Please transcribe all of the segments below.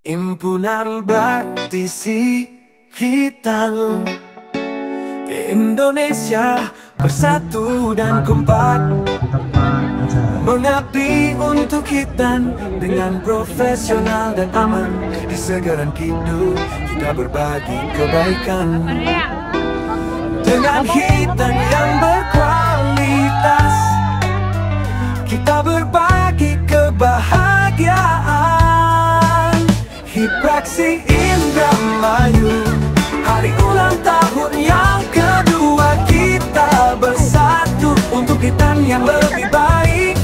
Himpunan praktisi hitam Indonesia bersatu dan kompak, mengabdi untuk hitam dengan profesional dan aman. Di segaran hidup kita berbagi kebaikan dengan hitam yang berkualitas. Kita berbagi kebahagiaan. Hipraksi Indramayu, hari ulang tahun yang kedua. Kita bersatu untuk hitam yang lebih baik,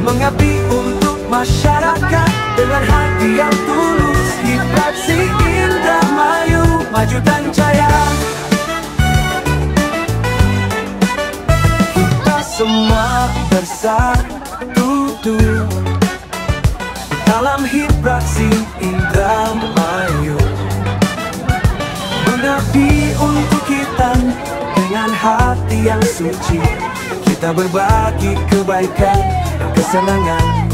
mengabdi untuk masyarakat dengan hati yang tulus. Hipraksi Indramayu, maju dan jaya. Kita semua bersatu dalam hipraksi Indramayu, mengabdi untuk hitam dengan hati yang suci. Kita berbagi kebaikan dan kesenangan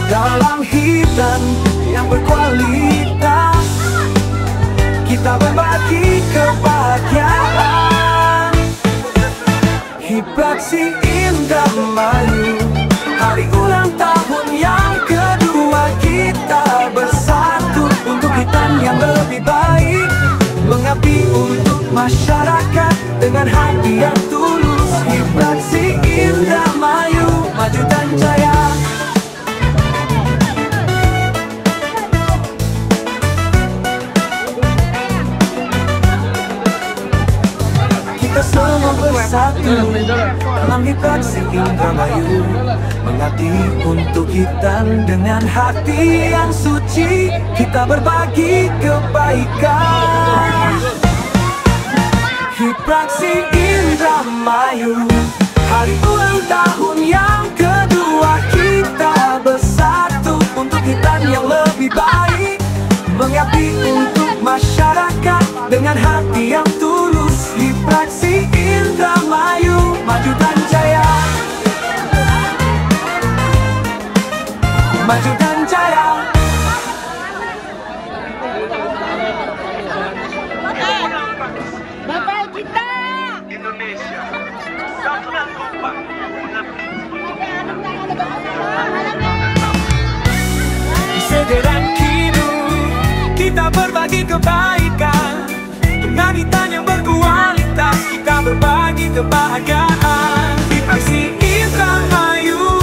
dalam hitam yang berkualitas. Kita berbagi kebahagiaan. Hipraksi Indramayu, hari ulang tahun yang kedua. Kita bersatu untuk hitam yang lebih baik, mengabdi untuk masyarakat dengan hati yang tulus. Hipraksi Indramayu, maju dan jaya. Kita semua bersatu dalam hipraksi Indramayu, mengabdi untuk hitam dengan hati yang suci. Kita berbagi kebaikan. Hipraksi Indramayu, hari ulang tahun yang kedua. Kita bersatu untuk hitam yang lebih baik, mengabdi untuk masyarakat dengan hati yang tulus. Hipraksi Indramayu, maju dan jaya. Maju dan jaya. Bapak kita Indonesia satu dan kompak, Di segaran hidup kita berbagi kebaikan dengan hitam yang berkualitas. Kita berbagi kebahagiaan. Hipraksi Indramayu,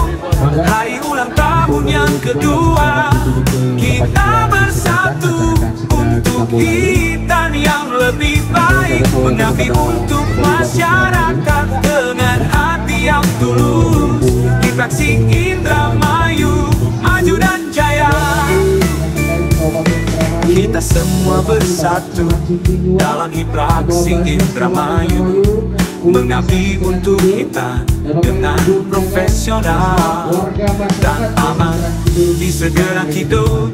hari ulang tahun yang kedua. Kita bersatu untuk hitam yang lebih baik, mengabdi untuk masyarakat dengan hati yang tulus. Hipraksi Indramayu, maju dan jaya. Kita semua bersatu dalam hipraksi Indramayu, mengabdi untuk kita dengan profesional dan aman. Di segala hidup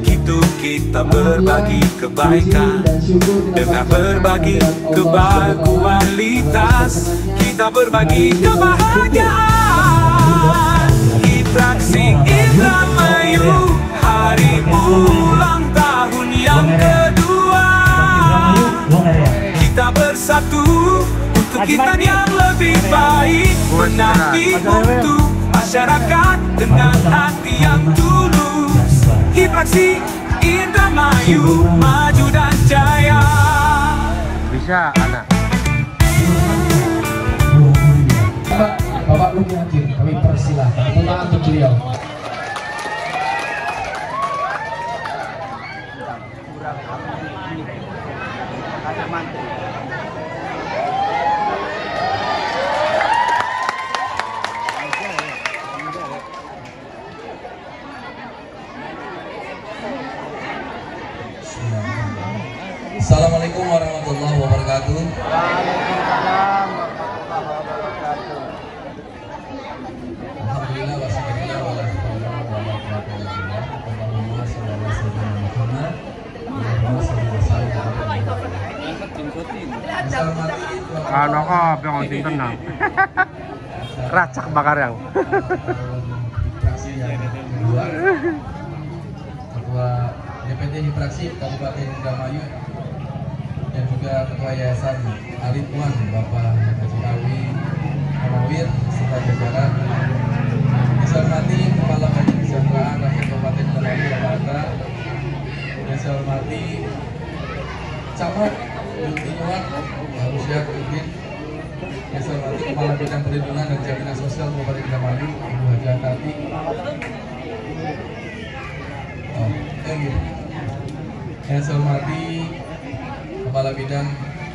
kita berbagi kebaikan dengan berbagi kualitas. Kita berbagi kebahagiaan. Hipraksi Indramayu, hari ulang tahun yang kedua. Kita bersatu untuk hitam yang lebih baik, mengabdi untuk masyarakat dengan hati yang tulus. Hipraksi Indramayu, maju dan jaya. Bisa anak. Bapak Luki Hakim, kami persilahkan pulang untuk beliau. Assalamualaikum warahmatullahi wabarakatuh. Alhamdulillah wassalatu Ano ko, pengen sinten nang. Racak bakar yang. Fraksi yang kedua, Ketua DPT Hipraksi Kabupaten Indramayu, dan juga Ketua Yayasan Aritwan Bapak Haji Awi Amawir serta jajaran. Yang saya hormati Kepala Badan Kesejahteraan Rakyat Kabupaten Indramayu Bapak Anda. Yang saya hormati Camat Yultinuan Rusiak Udin. Yang saya hormati Kepala Bidang Perlindungan dan Jaminan Sosial Kabupaten Indramayu Ibu Haji Tati. Yang saya hormati Kepala Bidang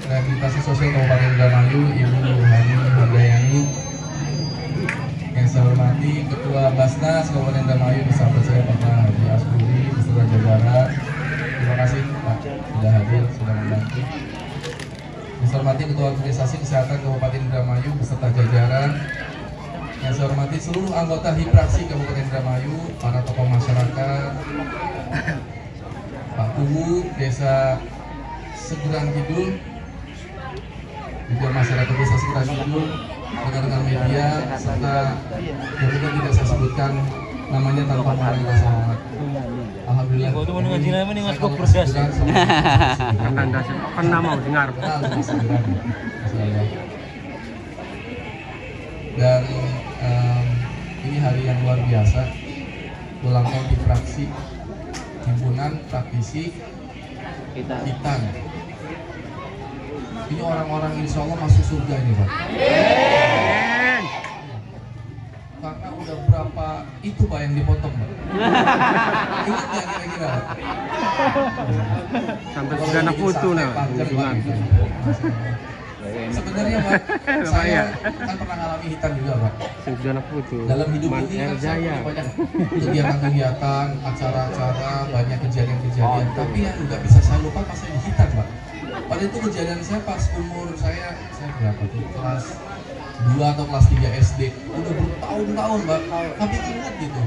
Rehabilitasi Sosial Kabupaten Indramayu Ibu Hani Handayani. Yang saya hormati Ketua Basnas Kabupaten Indramayu bersama saya Bapak Haji Asbudi beserta jajaran. Terima kasih Pak sudah hadir, sudah membantu. Yang saya hormati Ketua Organisasi Kesehatan Kabupaten Indramayu beserta jajaran. Yang saya hormati seluruh anggota Hipraksi Kabupaten Indramayu, para tokoh masyarakat, Pak Kubu Desa Segurang Kidul, juga masyarakat Desa Segurang Kidul, rekan-rekan media, serta yang tidak saya sebutkan namanya tanpa mengurangi rasa hormat. Alhamdulillah. Dan ini hari yang luar biasa, ulang tahun Hipraksi, himpunan praktisi Hitan. Ini orang-orang insya Allah masuk surga ini Pak. Karena udah berapa itu Pak yang dipotong Pak. Ingat nggak kira-kira Pak? Sampai sudah anak putu nah. Sebenarnya Pak, saya kan pernah ngalami hitam juga Pak. Sudah anak putu. Dalam hidup ini kan saya punya banyak kegiatan-kegiatan, acara-acara, banyak kejadian-kejadian. Tapi yang nggak bisa saya lupa pas saya di hitam Pak. Pada itu kejadian saya pas umur saya berapa tuh? Kelas 2 atau kelas 3 SD. Udah bertahun-tahun Pak, tapi ingat gitu.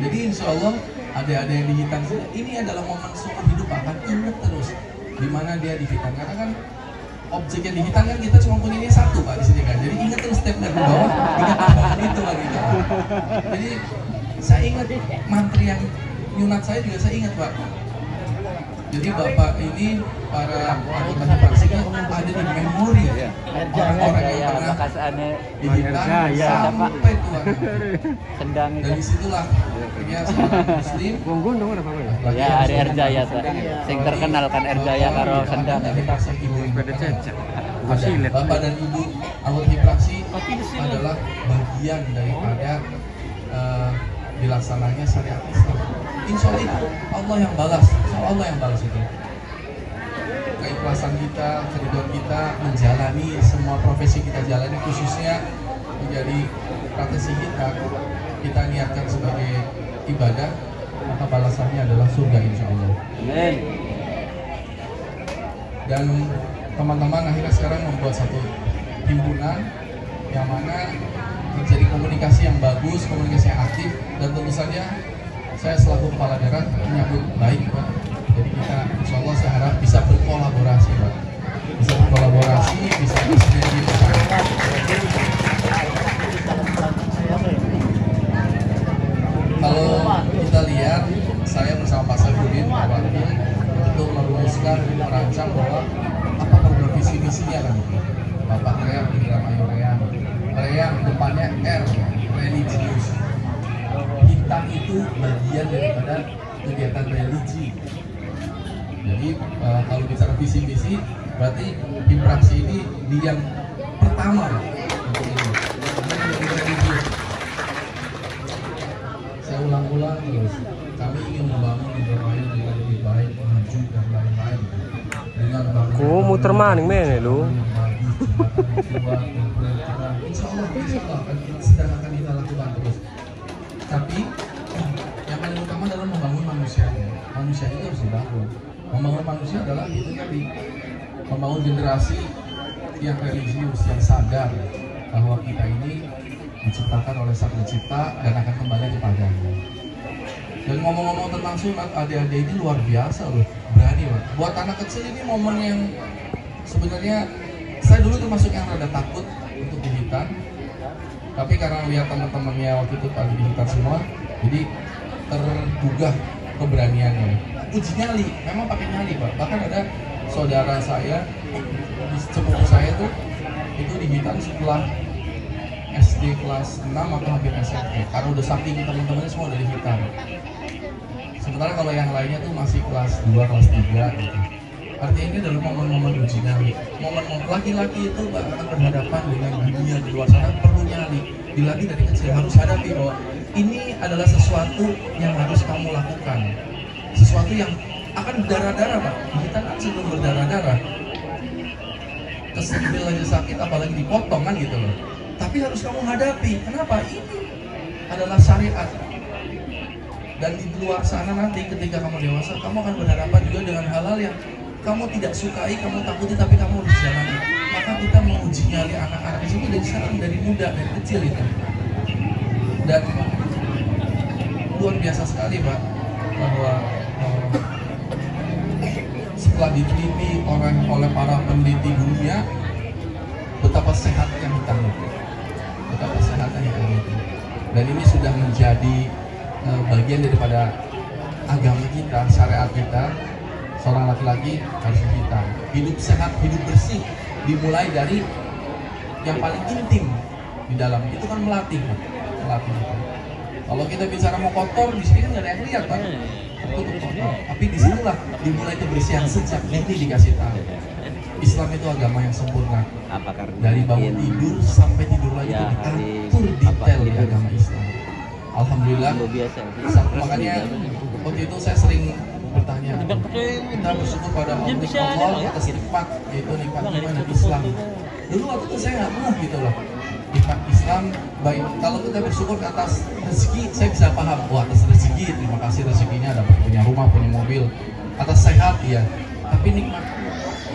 Jadi insya Allah ada yang dihitan sini. Ini adalah momen seumur hidup Pak, kan ingat terus di mana dia dihitan. Karena kan objek yang dihitan kan kita cuma punya ini satu Pak di sini kan. Jadi ingat terus step dari bawah, ingat momen itu lagi Pak. Jadi saya ingat mantri yang nyunat saya juga saya ingat Pak. Jadi Bapak ini para anggota Hipraksinya ada di memori orang-orang yang pernah dihitan sampai tua. Dari situlah akhirnya seorang Muslim. Ya hari Erjaya, sing terkenal kan Erjaya karo sendang. Bapak dan Ibu anggota Hipraksi adalah bagian daripada dilaksananya syariat Islam. Insya Allah itu Allah yang balas, Allah yang balas itu. Keikhlasan kita, keriduan kita menjalani semua profesi kita jalani, khususnya menjadi praktisi kita niatkan sebagai ibadah, maka balasannya adalah surga insya Allah. Amin. Dan teman-teman akhirnya sekarang membuat satu himpunan yang mana menjadi komunikasi yang bagus, komunikasi yang aktif, dan tentu saja saya selaku kepala daerah menyambut baik Pak. Jadi kita insya Allah saya harap bisa berkolaborasi Pak. Bisa berkolaborasi, bisa bersinergi bersama. Kalau kita lihat, saya bersama Pak Saifuddin untuk merumuskan, merancang bahwa apa program visi misinya kan itu. Bapak Rea, Indramayu Rea depannya R, religius. Hitam itu bagian daripada kegiatan religi. Jadi kalau bicara visi misi, berarti Hipraksi ini di yang pertama untuk ini. Saya ulang-ulang terus, kami ingin membangun Indramayu dengan lebih baik, maju dan lain-lain. Dengan bangun. Muter maning men lu. Insya Allah sedang akan kita lakukan terus. Tapi yang paling utama adalah membangun manusia. Manusia itu harus dibangun. Membangun manusia adalah itu tadi, membangun generasi yang religius, yang sadar bahwa kita ini diciptakan oleh Sang Pencipta dan akan kembali kepadanya. Dan ngomong-ngomong tentang sunat, adik-adik ini luar biasa loh, berani Pak. Buat anak kecil ini momen yang sebenarnya saya dulu termasuk yang rada takut untuk dihitan, tapi karena lihat teman-temannya waktu itu lagi dihitan semua, jadi tergugah keberaniannya. uji nyali, memang pakai nyali Pak. Bahkan ada saudara saya, sepupu saya tuh itu dihitan setelah SD kelas 6 atau hampir SMP, karena udah saking teman-temannya semua udah dihitan. Sementara kalau yang lainnya tuh masih kelas 2, kelas 3 gitu. Artinya ini adalah momen-momen uji nyali. Momen-momen laki-laki itu akan berhadapan dengan dunia di luar sana, perlu nyali. Dilatih dari kecil, harus hadapi bahwa ini adalah sesuatu yang harus kamu lakukan. Sesuatu yang akan berdarah-darah Pak. Kita kan sebelum berdarah-darah, kesentil aja sakit, apalagi dipotong kan gitu loh. Tapi harus kamu hadapi. Kenapa? Ini adalah syariat. Dan di luar sana nanti ketika kamu dewasa, kamu akan berhadapan juga dengan hal-hal yang kamu tidak sukai, kamu takuti, tapi kamu harus jalani. Maka kita menguji nyali anak-anak di sini dari sekarang, dari muda, dari kecil itu. Dan luar biasa sekali Pak, bahwa setelah diteliti oleh para peneliti dunia, betapa sehatnya hitam itu, betapa sehatnya hitam itu. Dan ini sudah menjadi bagian daripada agama kita, syariat kita. Seorang laki-laki harus hitam, hidup sehat, hidup bersih, dimulai dari yang paling intim di dalam itu kan melatih Pak. Melatih itu. Kalau kita bicara mau kotor, di sini kan nggak ada yang lihat Pak. Tutup kotor. Tapi disinilah dimulai kebersihan sejak ini dikasih tahu. Islam itu agama yang sempurna. Dari bangun tidur sampai tidur lagi itu diatur detail di agama Islam. Alhamdulillah. Makanya waktu itu saya sering bertanya, kita bersyukur pada Allah atas nikmat, yaitu nikmat iman dan Islam. Dulu waktu itu saya nggak pernah gitu loh, nikmat Islam. Baik, kalau kita bersyukur atas rezeki, saya bisa paham. Wah, atas rezeki, terima kasih rezekinya, dapat punya rumah, punya mobil. Atas sehat, ya. Tapi nikmat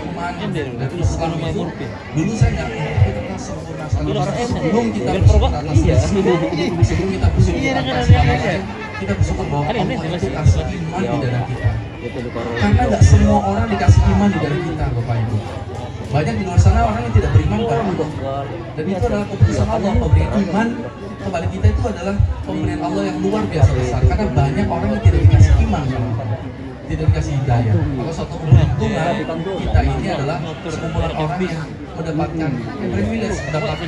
iman dan Islam itu, dulu saya nggak mengerti tentang sempurna. Sebelum kita bersyukur atas rezeki, sebelum kita bersyukur atas hal-hal, kita bersyukur bahwa Allah itu kasih iman di dada kita. Karena nggak semua orang dikasih iman di dada kita, Bapak Ibu. Banyak di luar sana orang yang tidak beriman, Pak. Dan itu adalah keputusan Allah. Pemberian iman kepada kita itu adalah pemberian Allah yang luar biasa besar. Karena banyak orang yang tidak dikasih iman, tidak dikasih hidayah. Maka suatu keberuntungan kita ini adalah sekumpulan orang yang mendapatkan privilege, mendapatkan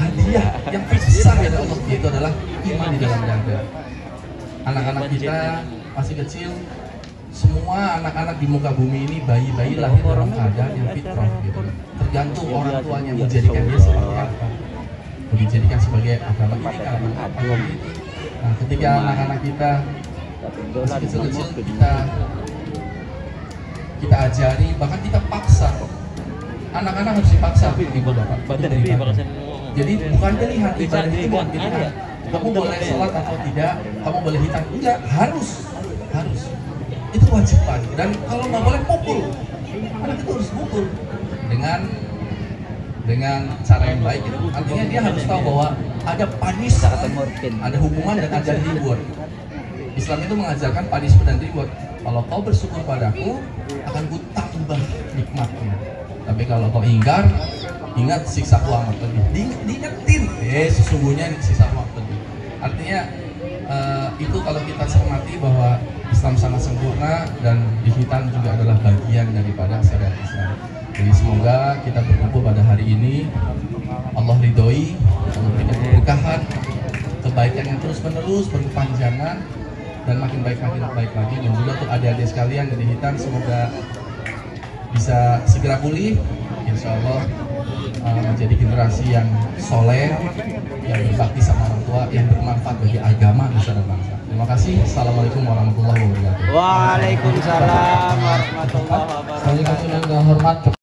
hadiah yang besar dari Allah, yaitu adalah iman di dalam dada. Anak-anak kita masih kecil, semua anak-anak di muka bumi ini bayi-bayi lahir dalam keadaan yang fitrah gitu. Tergantung orang tuanya menjadikan dia seperti apa. Mau dijadikan sebagai agama ini kan agama itu. Nah, ketika anak-anak kita masih kecil-kecil, kita ajari, bahkan kita paksa. Anak-anak harus dipaksa, ibu bapak. Jadi bukan pilihan, ibadah itu bukan pilihan. Kamu boleh sholat atau tidak, kamu boleh hitam, enggak, harus. Itu kewajiban. Dan kalau nggak boleh, pukul. Anak itu harus pukul dengan cara yang baik. Itu artinya dia harus tahu bahwa ada punishment, ada hukuman dan ada reward. Islam itu mengajarkan punishment dan reward. Kalau kau bersyukur padaku, akan ku tambah nikmatnya. Tapi kalau kau ingkar, ingat siksaku amat pedih. Diingetin, sesungguhnya siksaku amat pedih. Artinya itu kalau kita cermati bahwa Islam sangat sempurna dan di hitam juga adalah bagian daripada syariat Islam. Jadi semoga kita berkumpul pada hari ini, Allah ridhoi, Allah berikan keberkahan, kebaikan yang terus menerus berkepanjangan dan makin baik lagi. Dan juga untuk adik-adik sekalian di hitam, semoga bisa segera pulih, insya Allah menjadi generasi yang soleh, yang berbakti sama orang tua, yang bermanfaat bagi agama, nusa dan bangsa. Terima kasih. Assalamualaikum warahmatullahi wabarakatuh. Waalaikumsalam warahmatullahi wabarakatuh. Kami yang hormat